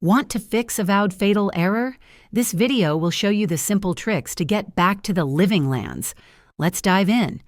Want to fix Avowed fatal error? This video will show you the simple tricks to get back to the living lands. Let's dive in.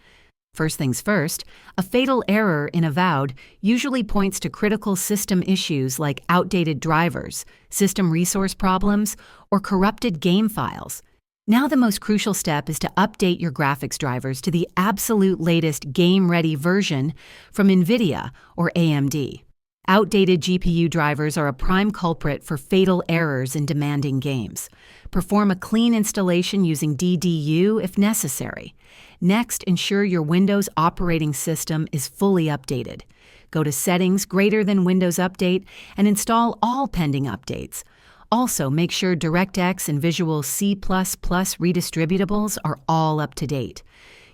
First things first, a fatal error in Avowed usually points to critical system issues like outdated drivers, system resource problems, or corrupted game files. Now the most crucial step is to update your graphics drivers to the absolute latest game-ready version from NVIDIA or AMD. Outdated GPU drivers are a prime culprit for fatal errors in demanding games. Perform a clean installation using DDU if necessary. Next, ensure your Windows operating system is fully updated. Go to Settings greater than Windows Update and install all pending updates. Also, make sure DirectX and Visual C++ redistributables are all up to date.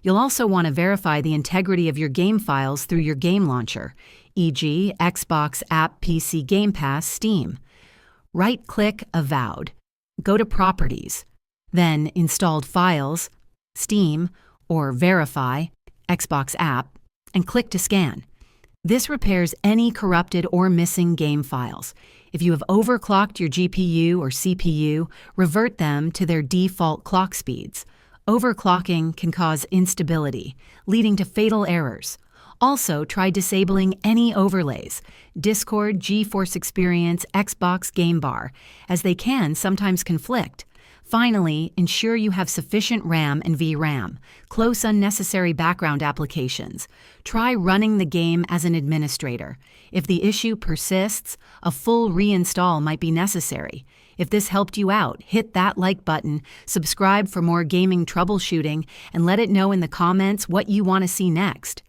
You'll also want to verify the integrity of your game files through your game launcher, e.g. Xbox App PC Game Pass Steam. Right-click Avowed. Go to Properties. Then Installed Files, Steam, or Verify, Xbox App, and click to scan. This repairs any corrupted or missing game files. If you have overclocked your GPU or CPU, revert them to their default clock speeds. Overclocking can cause instability, leading to fatal errors. Also, try disabling any overlays, Discord, GeForce Experience, Xbox Game Bar, as they can sometimes conflict. Finally, ensure you have sufficient RAM and VRAM. Close unnecessary background applications. Try running the game as an administrator. If the issue persists, a full reinstall might be necessary. If this helped you out, hit that like button, subscribe for more gaming troubleshooting, and let it know in the comments what you want to see next.